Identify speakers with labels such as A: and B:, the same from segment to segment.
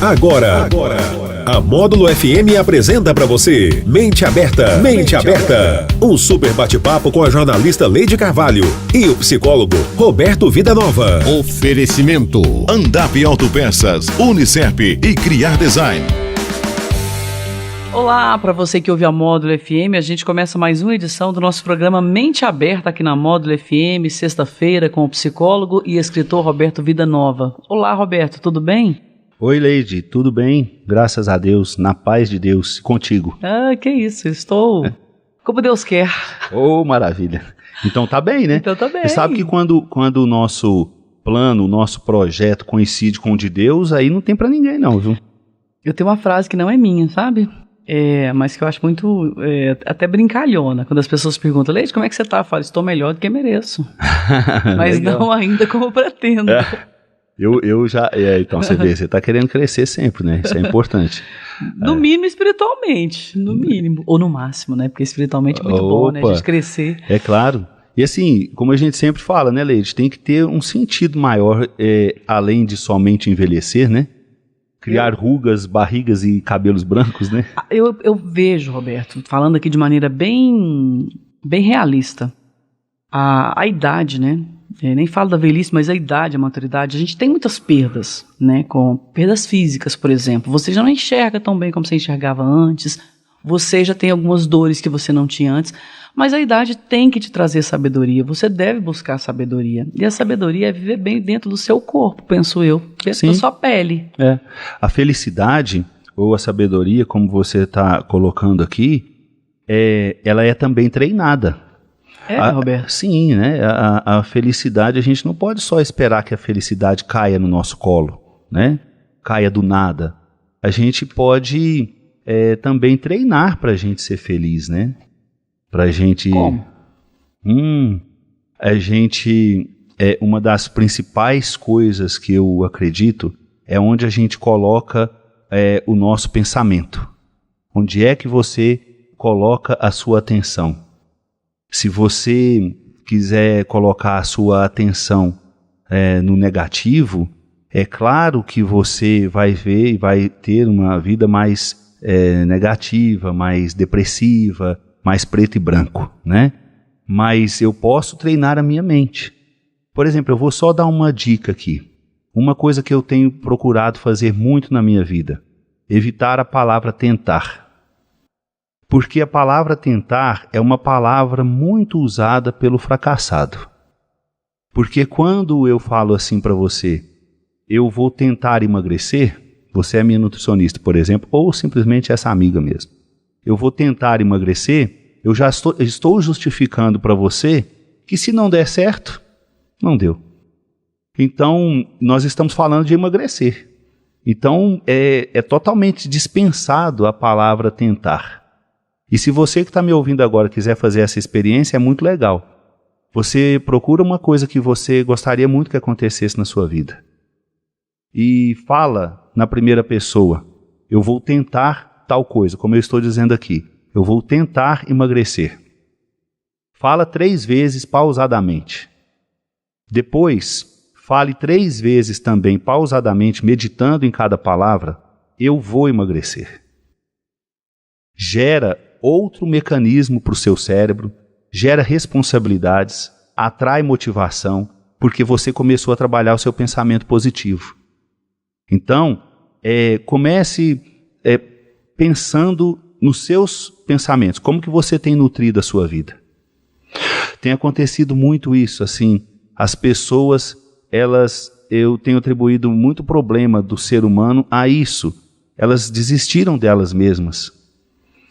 A: Agora, a Módulo FM apresenta para você Mente Aberta. Mente Aberta. Um super bate-papo com a jornalista Leide Carvalho e o psicólogo Roberto Vida Nova.
B: Oferecimento: Andap Autopeças, Unicep e Criar Design.
C: Olá, para você que ouve a Módulo FM, a gente começa mais uma edição do nosso programa Mente Aberta aqui na Módulo FM, sexta-feira, com o psicólogo e escritor Roberto Vida Nova. Olá, Roberto, tudo bem?
D: Oi, Leide, tudo bem? Graças a Deus, na paz de Deus, contigo.
C: Ah, que isso, estou como Deus quer.
D: Oh, maravilha. Então tá bem, né?
C: Então tá bem.
D: Você sabe que quando o nosso plano, o nosso projeto coincide com o de Deus, aí não tem pra ninguém não, viu?
C: Eu tenho uma frase que não é minha, sabe? Mas que eu acho muito, até brincalhona, quando as pessoas perguntam: Leite, como é que você tá? Eu falo: estou melhor do que mereço, mas não ainda como pretendo.
D: Eu já, então você vê, você tá querendo crescer sempre, né? Isso é importante.
C: No mínimo espiritualmente, no mínimo, ou no máximo, né? Porque espiritualmente é muito bom, né? A gente crescer.
D: É claro. E assim, como a gente sempre fala, né, Leite, tem que ter um sentido maior, além de somente envelhecer, né? Criar rugas, barrigas e cabelos brancos, né?
C: Eu vejo, Roberto, falando aqui de maneira bem realista, a idade, né? Nem falo da velhice, mas a idade, a maturidade, a gente tem muitas perdas, né? Com perdas físicas, por exemplo. Você já não enxerga tão bem como você enxergava antes, você já tem algumas dores que você não tinha antes, mas a idade tem que te trazer sabedoria, você deve buscar sabedoria. E a sabedoria é viver bem dentro do seu corpo, penso eu, dentro da sua pele.
D: A felicidade, ou a sabedoria, como você está colocando aqui, ela é também treinada.
C: Roberto?
D: Sim, né? A felicidade, a gente não pode só esperar que a felicidade caia no nosso colo, né? Caia do nada. A gente pode também treinar para a gente ser feliz, né? Pra gente...
C: Como?
D: A gente... uma das principais coisas que eu acredito é onde a gente coloca o nosso pensamento. Onde é que você coloca a sua atenção? Se você quiser colocar a sua atenção no negativo, é claro que você vai ver e vai ter uma vida mais negativa, mais depressiva, mais preto e branco, né? Mas eu posso treinar a minha mente. Por exemplo, eu vou só dar uma dica aqui. Uma coisa que eu tenho procurado fazer muito na minha vida: evitar a palavra tentar. Porque a palavra tentar é uma palavra muito usada pelo fracassado. Porque quando eu falo assim para você: eu vou tentar emagrecer, você é minha nutricionista, por exemplo, ou simplesmente essa amiga mesmo. Eu vou tentar emagrecer, eu já estou justificando para você que se não der certo, não deu. Então, nós estamos falando de emagrecer. Então, é totalmente dispensado a palavra tentar. E se você que está me ouvindo agora quiser fazer essa experiência, é muito legal. Você procura uma coisa que você gostaria muito que acontecesse na sua vida. E fala na primeira pessoa: eu vou tentar tal coisa, como eu estou dizendo aqui. Eu vou tentar emagrecer. Fala 3 vezes pausadamente. Depois, fale 3 vezes também pausadamente, meditando em cada palavra: eu vou emagrecer. Gera outro mecanismo para o seu cérebro, gera responsabilidades, atrai motivação, porque você começou a trabalhar o seu pensamento positivo. Então, comece pensando nos seus pensamentos, como que você tem nutrido a sua vida. Tem acontecido muito isso, assim, as pessoas, eu tenho atribuído muito problema do ser humano a isso, elas desistiram delas mesmas.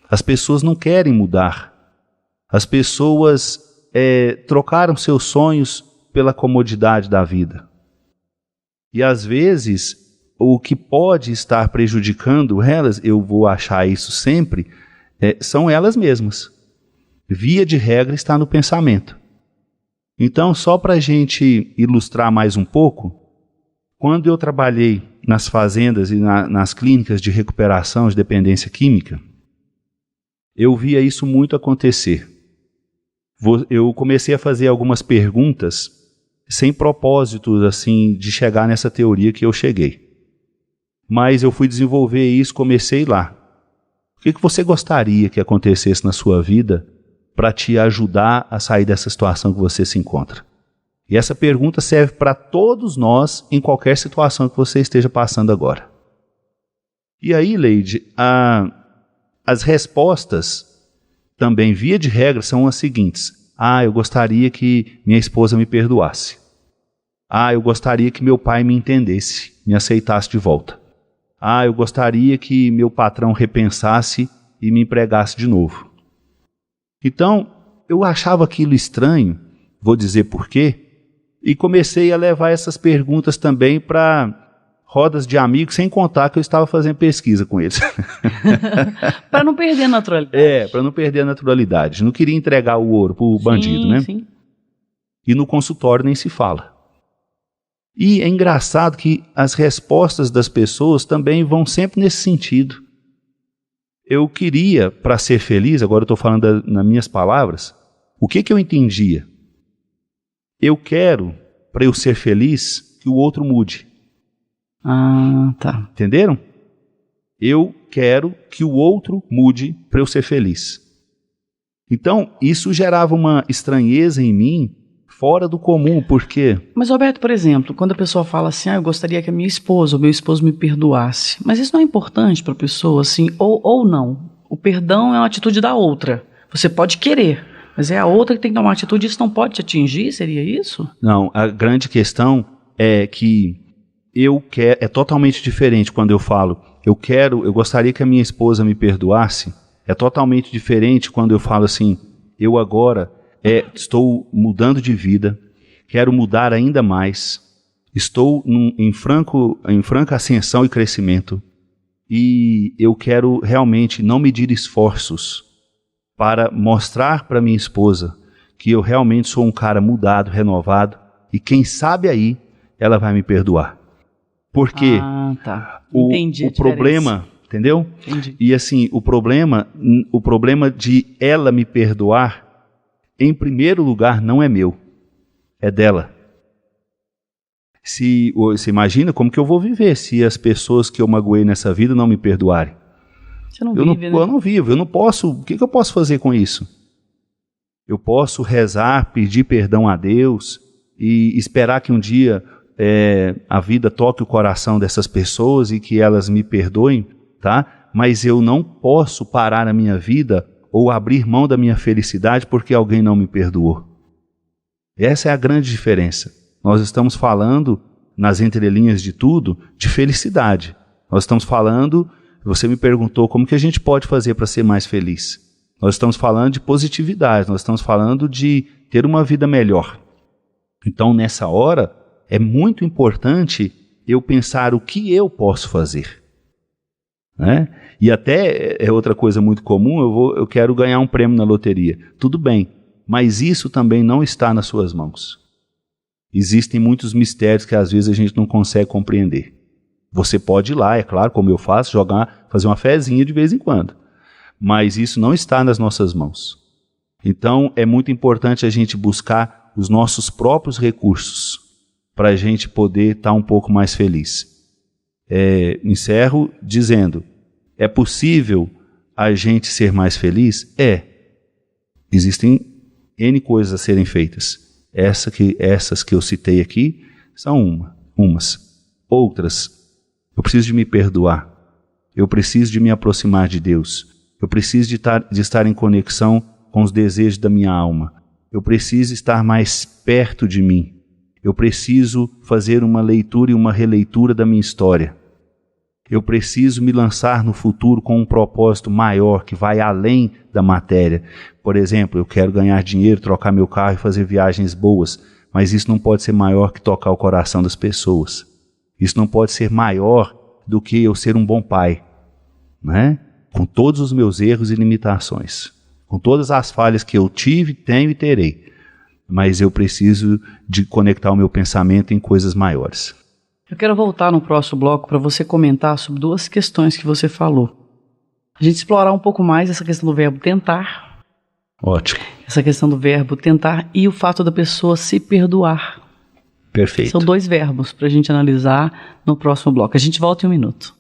D: As pessoas não querem mudar, as pessoas trocaram seus sonhos pela comodidade da vida. E às vezes, o que pode estar prejudicando elas, eu vou achar isso sempre, são elas mesmas. Via de regra está no pensamento. Então, só para a gente ilustrar mais um pouco, quando eu trabalhei nas fazendas e nas clínicas de recuperação de dependência química, eu via isso muito acontecer. Eu comecei a fazer algumas perguntas sem propósito assim, de chegar nessa teoria que eu cheguei. mas eu fui desenvolver isso, comecei lá. O que você gostaria que acontecesse na sua vida para te ajudar a sair dessa situação que você se encontra? E essa pergunta serve para todos nós em qualquer situação que você esteja passando agora. E aí, Leide, as respostas também, via de regra, são as seguintes. Eu gostaria que minha esposa me perdoasse. Eu gostaria que meu pai me entendesse, me aceitasse de volta. Eu gostaria que meu patrão repensasse e me empregasse de novo. Então, eu achava aquilo estranho, vou dizer por quê, e comecei a levar essas perguntas também para rodas de amigos, sem contar que eu estava fazendo pesquisa com eles.
C: Para não perder a naturalidade.
D: Para não perder a naturalidade. Não queria entregar o ouro para o bandido, né? Sim. E no consultório nem se fala. E é engraçado que as respostas das pessoas também vão sempre nesse sentido. Eu queria, para ser feliz, agora eu estou falando nas minhas palavras, o que eu entendia? Eu quero, para eu ser feliz, que o outro mude.
C: Tá.
D: Entenderam? Eu quero que o outro mude para eu ser feliz. Então, isso gerava uma estranheza em mim, fora do comum, por quê?
C: Mas, Roberto, por exemplo, quando a pessoa fala assim, eu gostaria que a minha esposa ou meu esposo me perdoasse, mas isso não é importante para a pessoa, assim, ou não. O perdão é uma atitude da outra. Você pode querer, mas é a outra que tem que tomar uma atitude, isso não pode te atingir, seria isso? Não,
D: a grande questão é que é totalmente diferente quando eu falo, eu gostaria que a minha esposa me perdoasse, é totalmente diferente quando eu falo assim, eu agora estou mudando de vida, quero mudar ainda mais, estou em franca ascensão e crescimento, e eu quero realmente não medir esforços para mostrar para minha esposa que eu realmente sou um cara mudado, renovado, e quem sabe aí ela vai me perdoar. Porque
C: Entendi
D: o problema, entendeu?
C: Entendi.
D: E assim, o problema de ela me perdoar, em primeiro lugar, não é meu, é dela. Você imagina como que eu vou viver se as pessoas que eu magoei nessa vida não me perdoarem?
C: Você não vive, né?
D: Eu não vivo, eu não posso. O que eu posso fazer com isso? Eu posso rezar, pedir perdão a Deus e esperar que um dia a vida toque o coração dessas pessoas e que elas me perdoem, tá? Mas eu não posso parar a minha vida ou abrir mão da minha felicidade porque alguém não me perdoou. Essa é a grande diferença. Nós estamos falando, nas entrelinhas de tudo, de felicidade. Nós estamos falando, você me perguntou como que a gente pode fazer para ser mais feliz. Nós estamos falando de positividade, nós estamos falando de ter uma vida melhor. Então, nessa hora, é muito importante eu pensar o que eu posso fazer. Né? E até é outra coisa muito comum, eu quero ganhar um prêmio na loteria. Tudo bem, mas isso também não está nas suas mãos. Existem muitos mistérios que às vezes a gente não consegue compreender. Você pode ir lá, é claro, como eu faço, fazer uma fezinha de vez em quando. Mas isso não está nas nossas mãos. Então é muito importante a gente buscar os nossos próprios recursos para a gente poder estar um pouco mais feliz. Encerro dizendo, é possível a gente ser mais feliz? Existem N coisas a serem feitas. Essas que eu citei aqui são umas. Outras, eu preciso de me perdoar. Eu preciso de me aproximar de Deus. Eu preciso de estar em conexão com os desejos da minha alma. Eu preciso estar mais perto de mim. Eu preciso fazer uma leitura e uma releitura da minha história. Eu preciso me lançar no futuro com um propósito maior que vai além da matéria. Por exemplo, eu quero ganhar dinheiro, trocar meu carro e fazer viagens boas, mas isso não pode ser maior que tocar o coração das pessoas. Isso não pode ser maior do que eu ser um bom pai, né? Com todos os meus erros e limitações, com todas as falhas que eu tive, tenho e terei. Mas eu preciso de conectar o meu pensamento em coisas maiores.
C: Eu quero voltar no próximo bloco para você comentar sobre duas questões que você falou. A gente explorar um pouco mais essa questão do verbo tentar.
D: Ótimo.
C: Essa questão do verbo tentar e o fato da pessoa se perdoar.
D: Perfeito.
C: São dois verbos para a gente analisar no próximo bloco. A gente volta em um minuto.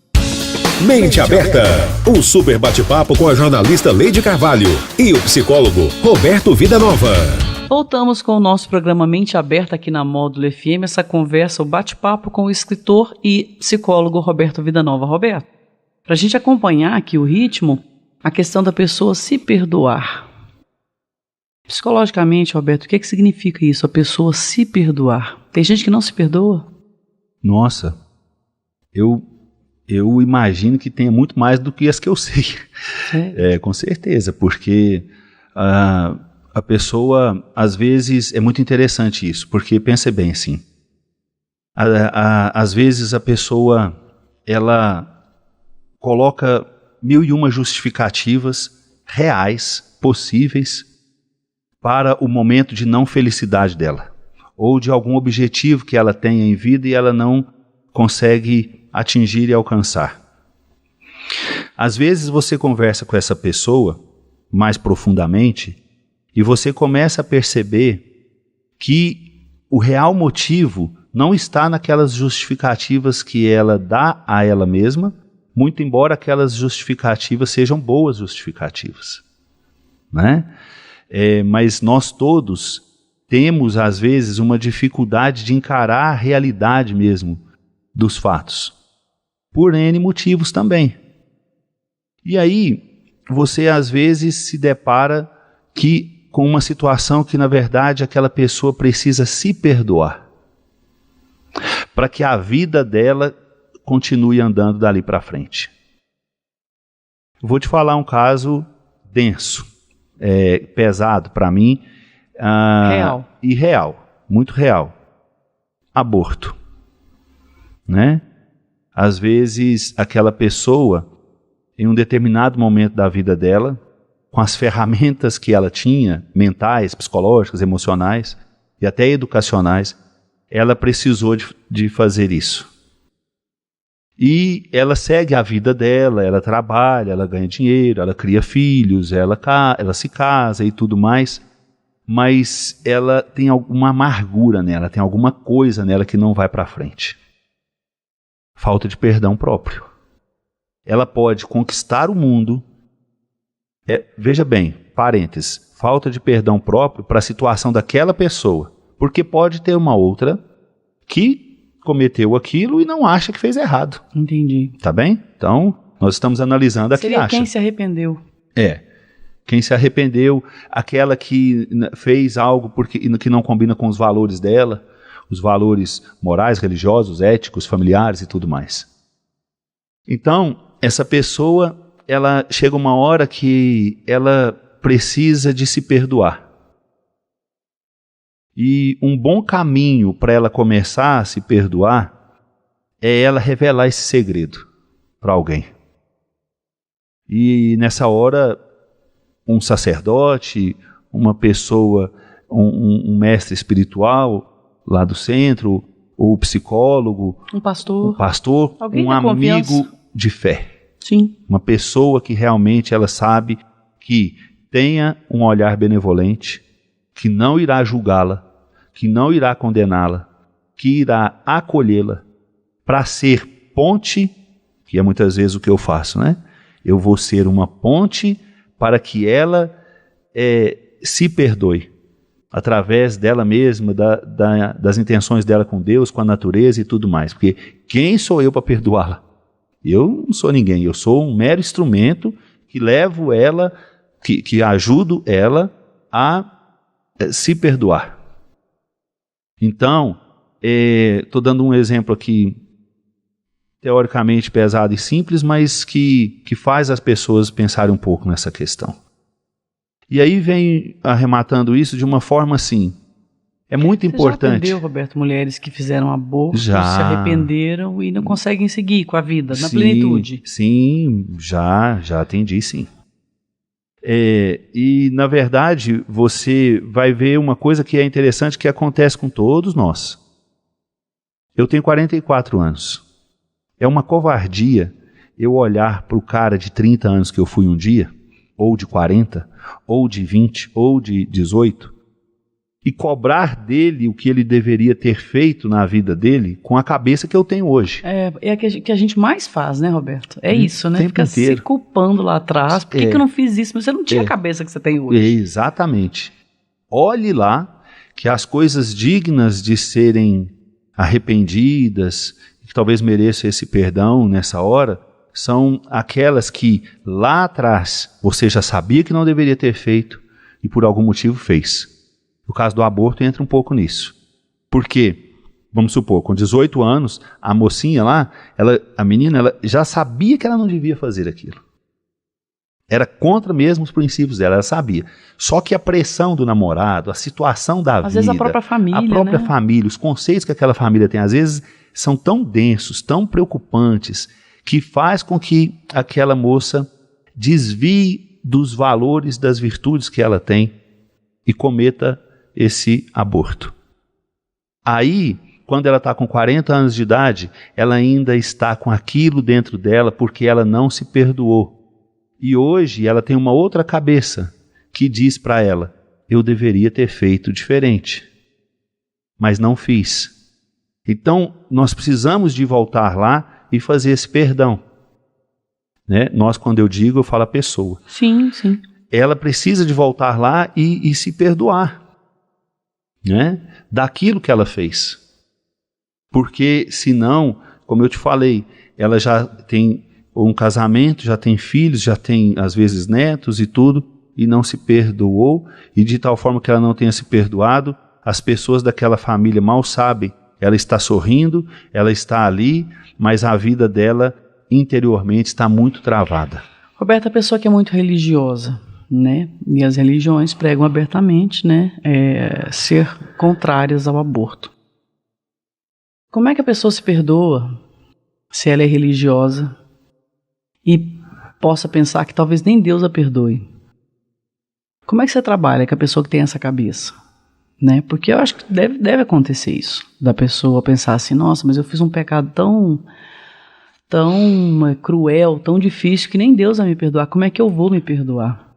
A: Mente Aberta, um super bate-papo com a jornalista Leide Carvalho e o psicólogo Roberto Vida Nova.
C: Voltamos com o nosso programa Mente Aberta aqui na Módulo FM, essa conversa, o bate-papo com o escritor e psicólogo Roberto Vida Nova. Roberto, para a gente acompanhar aqui o ritmo, a questão da pessoa se perdoar. Psicologicamente, Roberto, o que significa isso, a pessoa se perdoar? Tem gente que não se perdoa?
D: Nossa, eu imagino que tenha muito mais do que as que eu sei. Com certeza, porque a pessoa, às vezes, é muito interessante isso, porque pensa bem assim, às vezes a pessoa, ela coloca 1001 justificativas reais, possíveis, para o momento de não felicidade dela, ou de algum objetivo que ela tenha em vida e ela não consegue atingir e alcançar. Às vezes você conversa com essa pessoa mais profundamente e você começa a perceber que o real motivo não está naquelas justificativas que ela dá a ela mesma, muito embora aquelas justificativas sejam boas justificativas, né? Mas nós todos temos, às vezes, uma dificuldade de encarar a realidade mesmo dos fatos, por N motivos também. E aí, você às vezes se depara com uma situação que, na verdade, aquela pessoa precisa se perdoar, para que a vida dela continue andando dali para frente. Vou te falar um caso denso, pesado para mim,
C: Real.
D: E real, muito real. Aborto, né? Às vezes aquela pessoa, em um determinado momento da vida dela, com as ferramentas que ela tinha, mentais, psicológicas, emocionais e até educacionais, ela precisou de fazer isso. E ela segue a vida dela, ela trabalha, ela ganha dinheiro, ela cria filhos, ela se casa e tudo mais, mas ela tem alguma amargura nela, tem alguma coisa nela que não vai para frente. Falta de perdão próprio. Ela pode conquistar o mundo, veja bem, parênteses, falta de perdão próprio para a situação daquela pessoa, porque pode ter uma outra que cometeu aquilo e não acha que fez errado.
C: Entendi.
D: Tá bem? Então, nós estamos analisando a que acha.
C: Quem se arrependeu.
D: Quem se arrependeu, aquela que fez algo que não combina com os valores dela, os valores morais, religiosos, éticos, familiares e tudo mais. Então, essa pessoa, ela chega uma hora que ela precisa de se perdoar. E um bom caminho para ela começar a se perdoar é ela revelar esse segredo para alguém. E nessa hora, um sacerdote, uma pessoa, um mestre espiritual lá do centro, ou psicólogo, um pastor, um amigo de fé.
C: Sim.
D: Uma pessoa que realmente ela sabe que tenha um olhar benevolente, que não irá julgá-la, que não irá condená-la, que irá acolhê-la, para ser ponte, que é muitas vezes o que eu faço, né? Eu vou ser uma ponte para que ela se perdoe, através dela mesma, das intenções dela com Deus, com a natureza e tudo mais. Porque quem sou eu para perdoá-la? Eu não sou ninguém, eu sou um mero instrumento que levo ela, que ajudo ela a se perdoar. Então, estou dando um exemplo aqui, teoricamente pesado e simples, mas que faz as pessoas pensarem um pouco nessa questão. E aí vem arrematando isso de uma forma assim, é muito importante.
C: Você já atendeu, Roberto, mulheres que fizeram aborto, se arrependeram e não conseguem seguir com a vida, na plenitude?
D: Sim, já atendi, sim. E, na verdade, você vai ver uma coisa que é interessante que acontece com todos nós. Eu tenho 44 anos. É uma covardia eu olhar para o cara de 30 anos que eu fui um dia, ou de 40, ou de 20, ou de 18, e cobrar dele o que ele deveria ter feito na vida dele com a cabeça que eu tenho hoje.
C: É a que a gente mais faz, né, Roberto? É isso, né?
D: Tempo
C: Fica
D: inteiro.
C: se culpando lá atrás. Por que eu não fiz isso? Mas você não tinha a cabeça que você tem hoje.
D: Exatamente. Olhe lá que as coisas dignas de serem arrependidas, que talvez mereçam esse perdão nessa hora, são aquelas que lá atrás você já sabia que não deveria ter feito e por algum motivo fez. No caso do aborto entra um pouco nisso. Porque, vamos supor, com 18 anos, a mocinha lá, a menina, ela já sabia que ela não devia fazer aquilo. Era contra mesmo os princípios dela, ela sabia. Só que a pressão do namorado, a situação da vida...
C: Às vezes a própria família,
D: família, os conceitos que aquela família tem, às vezes, são tão densos, tão preocupantes, que faz com que aquela moça desvie dos valores, das virtudes que ela tem e cometa esse aborto. Aí, quando ela está com 40 anos de idade, ela ainda está com aquilo dentro dela porque ela não se perdoou. E hoje ela tem uma outra cabeça que diz para ela, eu deveria ter feito diferente, mas não fiz. Então, nós precisamos de voltar lá e fazer esse perdão. Né? Nós, quando eu digo, eu falo a pessoa.
C: Sim, sim.
D: Ela precisa de voltar lá e se perdoar, né? Daquilo que ela fez. Porque, senão, como eu te falei, ela já tem um casamento, já tem filhos, já tem, às vezes, netos e tudo, e não se perdoou, e de tal forma que ela não tenha se perdoado, as pessoas daquela família mal sabem, ela está sorrindo, ela está ali, mas a vida dela interiormente está muito travada.
C: Roberto, a pessoa que é muito religiosa, né? E as religiões pregam abertamente, né? Ser contrárias ao aborto. Como é que a pessoa se perdoa se ela é religiosa e possa pensar que talvez nem Deus a perdoe? Como é que você trabalha com a pessoa que tem essa cabeça? Né? Porque eu acho que deve acontecer isso, da pessoa pensar assim, nossa, mas eu fiz um pecado tão cruel, tão difícil, que nem Deus vai me perdoar. Como é que eu vou me perdoar?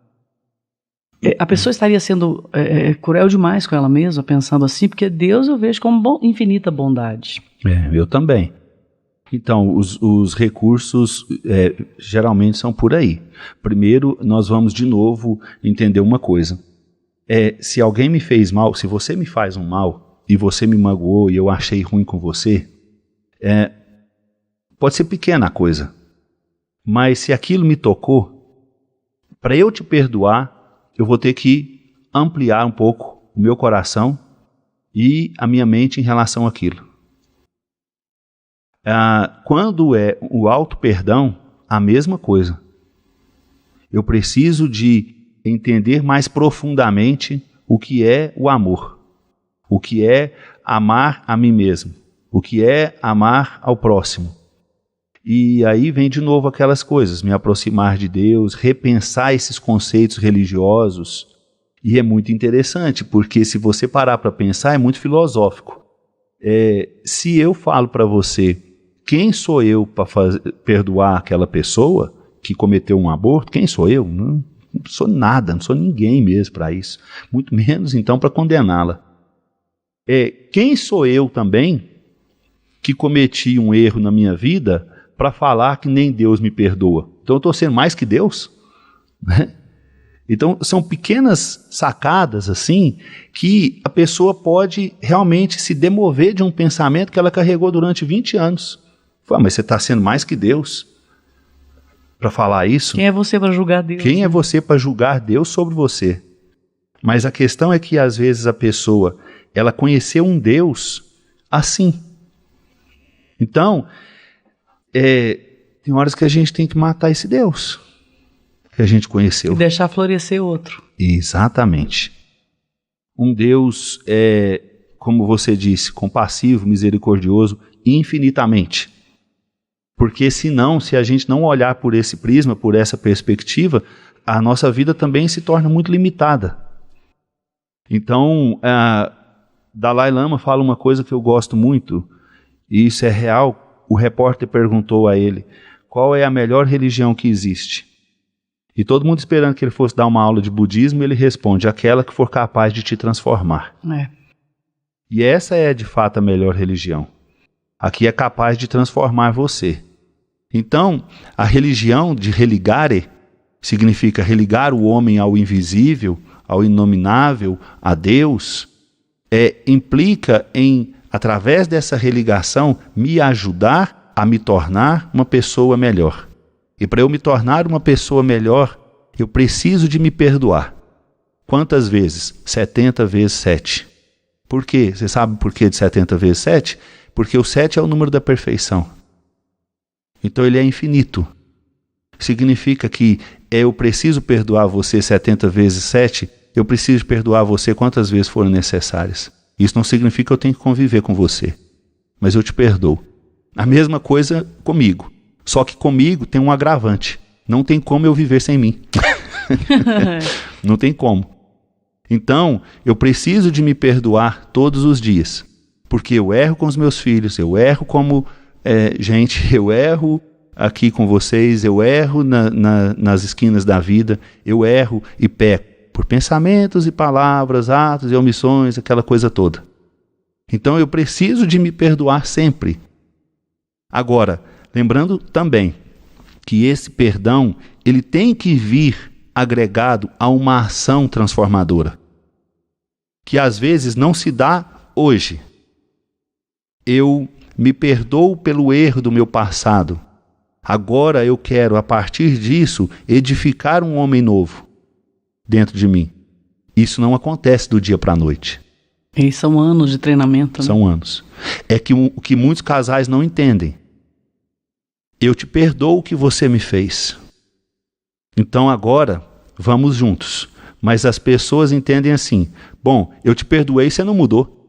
C: A pessoa estaria sendo cruel demais com ela mesma, pensando assim, porque Deus eu vejo como infinita bondade.
D: Eu também. Então, os recursos geralmente são por aí. Primeiro, nós vamos de novo entender uma coisa. Se alguém me fez mal, se você me faz um mal, e você me magoou, e eu achei ruim com você, pode ser pequena a coisa, mas se aquilo me tocou, para eu te perdoar, eu vou ter que ampliar um pouco o meu coração e a minha mente em relação àquilo. Quando é o auto-perdão, a mesma coisa. Eu preciso de entender mais profundamente o que é o amor, o que é amar a mim mesmo, o que é amar ao próximo. E aí vem de novo aquelas coisas, me aproximar de Deus, repensar esses conceitos religiosos. E é muito interessante, porque se você parar para pensar, é muito filosófico. Se eu falo para você, quem sou eu para perdoar aquela pessoa que cometeu um aborto? Quem sou eu? Não sou nada, não sou ninguém mesmo para isso. Muito menos então para condená-la. Quem sou eu também que cometi um erro na minha vida para falar que nem Deus me perdoa? Então eu estou sendo mais que Deus? Né? Então são pequenas sacadas assim que a pessoa pode realmente se demover de um pensamento que ela carregou durante 20 anos. Mas você está sendo mais que Deus para falar isso?
C: Quem é você para julgar Deus?
D: Quem é você para julgar Deus sobre você? Mas a questão é que às vezes a pessoa, ela conheceu um Deus assim. Então, tem horas que a gente tem que matar esse Deus que a gente conheceu.
C: E deixar florescer outro.
D: Exatamente. Um Deus, como você disse, compassivo, misericordioso, infinitamente. Porque senão, se a gente não olhar por esse prisma, por essa perspectiva, a nossa vida também se torna muito limitada. Então, Dalai Lama fala uma coisa que eu gosto muito, e isso é real. O repórter perguntou a ele, qual é a melhor religião que existe? E todo mundo esperando que ele fosse dar uma aula de budismo, ele responde: aquela que for capaz de te transformar. E essa é de fato a melhor religião. A que é capaz de transformar você. Então, a religião de religare significa religar o homem ao invisível, ao inominável, a Deus, implica em, através dessa religação, me ajudar a me tornar uma pessoa melhor. E para eu me tornar uma pessoa melhor, eu preciso de me perdoar. Quantas vezes? 70 vezes 7. Por quê? Você sabe por que de 70 vezes 7? Porque o 7 é o número da perfeição. Então ele é infinito. Significa que eu preciso perdoar você 70 vezes 7, eu preciso perdoar você quantas vezes forem necessárias. Isso não significa que eu tenho que conviver com você, mas eu te perdoo. A mesma coisa comigo, só que comigo tem um agravante. Não tem como eu viver sem mim. Não tem como. Então, eu preciso de me perdoar todos os dias, porque eu erro com os meus filhos, eu erro como gente, eu erro aqui com vocês, eu erro nas esquinas da vida, eu erro e peco por pensamentos e palavras, atos e omissões, aquela coisa toda. Então eu preciso de me perdoar sempre. Agora, lembrando também que esse perdão, ele tem que vir agregado a uma ação transformadora, que às vezes não se dá hoje. Eu me perdoo pelo erro do meu passado. Agora eu quero, a partir disso, edificar um homem novo dentro de mim. Isso não acontece do dia para a noite.
C: E são anos de treinamento. Né?
D: São anos. É que o que muitos casais não entendem. Eu te perdoo o que você me fez. Então agora, vamos juntos. Mas as pessoas entendem assim: bom, eu te perdoei, você não mudou.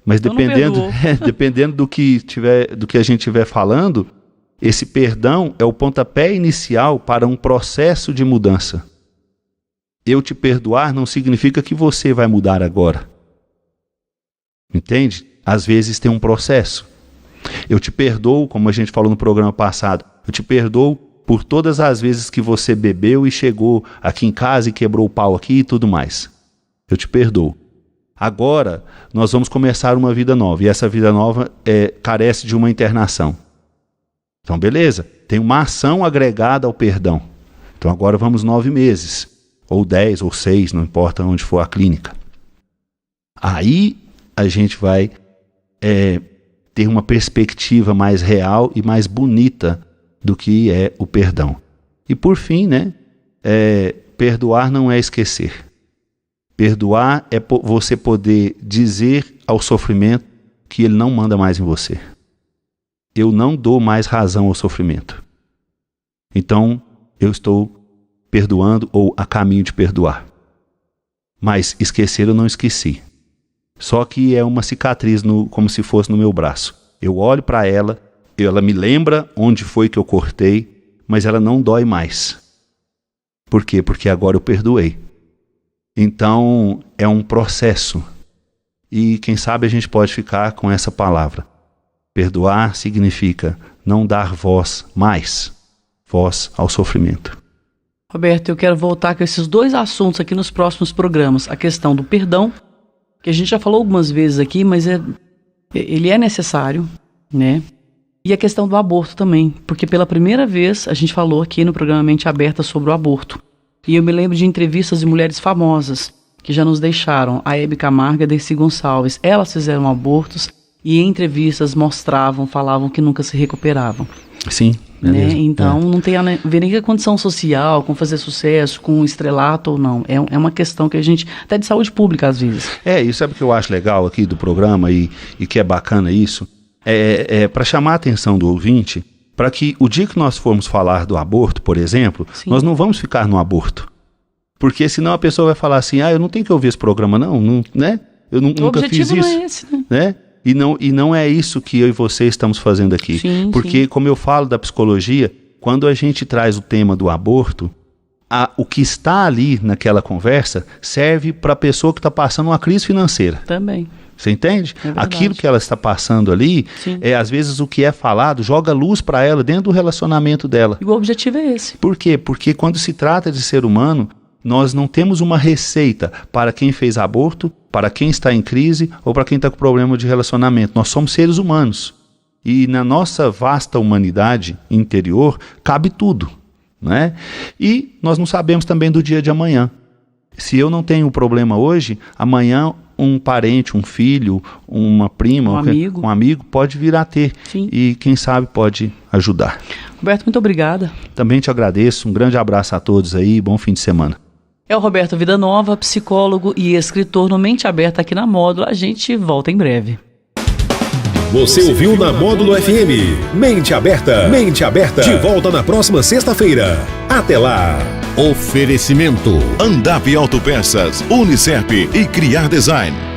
D: Mas então dependendo do que a gente estiver falando, esse perdão é o pontapé inicial para um processo de mudança. Eu te perdoar não significa que você vai mudar agora. Entende? Às vezes tem um processo. Eu te perdoo, como a gente falou no programa passado, eu te perdoo por todas as vezes que você bebeu e chegou aqui em casa e quebrou o pau aqui e tudo mais. Eu te perdoo. Agora, nós vamos começar uma vida nova. E essa vida nova carece de uma internação. Então, beleza. Tem uma ação agregada ao perdão. Então, agora vamos 9 meses. Ou 10, ou 6, não importa onde for a clínica. Aí, a gente vai ter uma perspectiva mais real e mais bonita do que é o perdão. E, por fim, perdoar não é esquecer. Perdoar é você poder dizer ao sofrimento que ele não manda mais em você. Eu não dou mais razão ao sofrimento. Então, eu estou perdoando ou a caminho de perdoar. Mas esquecer eu não esqueci. Só que é uma cicatriz como se fosse no meu braço. Eu olho para ela me lembra onde foi que eu cortei, mas ela não dói mais. Por quê? Porque agora eu perdoei. Então, é um processo. E quem sabe a gente pode ficar com essa palavra. Perdoar significa não dar voz ao sofrimento.
C: Roberto, eu quero voltar com esses 2 assuntos aqui nos próximos programas. A questão do perdão, que a gente já falou algumas vezes aqui, mas ele é necessário, né? E a questão do aborto também, porque pela primeira vez a gente falou aqui no programa Mente Aberta sobre o aborto. E eu me lembro de entrevistas de mulheres famosas que já nos deixaram, a Hebe Camargo e a Dercy Gonçalves. Elas fizeram abortos e em entrevistas falavam que nunca se recuperavam.
D: Sim,
C: né? Então não tem a ver nem com a condição social, com fazer sucesso, com estrelato ou não. É uma questão que a gente, até de saúde pública às vezes.
D: E sabe o que eu acho legal aqui do programa e que é bacana isso? Para chamar a atenção do ouvinte, para que o dia que nós formos falar do aborto, por exemplo, sim, nós não vamos ficar no aborto. Porque senão a pessoa vai falar assim, eu não tenho que ouvir esse programa não, né? Eu nunca fiz isso. O objetivo não é esse, né? E não é isso que eu e você estamos fazendo aqui. Sim, porque, sim, como eu falo da psicologia, quando a gente traz o tema do aborto, o que está ali naquela conversa serve para a pessoa que está passando uma crise financeira.
C: Também.
D: Você entende?
C: verdade.
D: Aquilo que ela está passando ali,
C: Sim.
D: às vezes o que é falado joga luz para ela dentro do relacionamento dela.
C: E o objetivo é esse.
D: Por quê? Porque quando se trata de ser humano, nós não temos uma receita para quem fez aborto, para quem está em crise ou para quem está com problema de relacionamento. Nós somos seres humanos. E na nossa vasta humanidade interior, cabe tudo, né? E nós não sabemos também do dia de amanhã. Se eu não tenho problema hoje, amanhã um parente, um filho, uma prima, um amigo pode vir a ter.
C: Sim.
D: E quem sabe pode ajudar.
C: Roberto, muito obrigada.
D: Também te agradeço, um grande abraço a todos aí, bom fim de semana.
C: É o Roberto Vida Nova, psicólogo e escritor no Mente Aberta aqui na Módulo. A gente volta em breve.
A: Você ouviu na Módulo FM. Mente Aberta. Mente Aberta. De volta na próxima sexta-feira. Até lá.
B: Oferecimento Andap Autopeças, Unicep e Criar Design.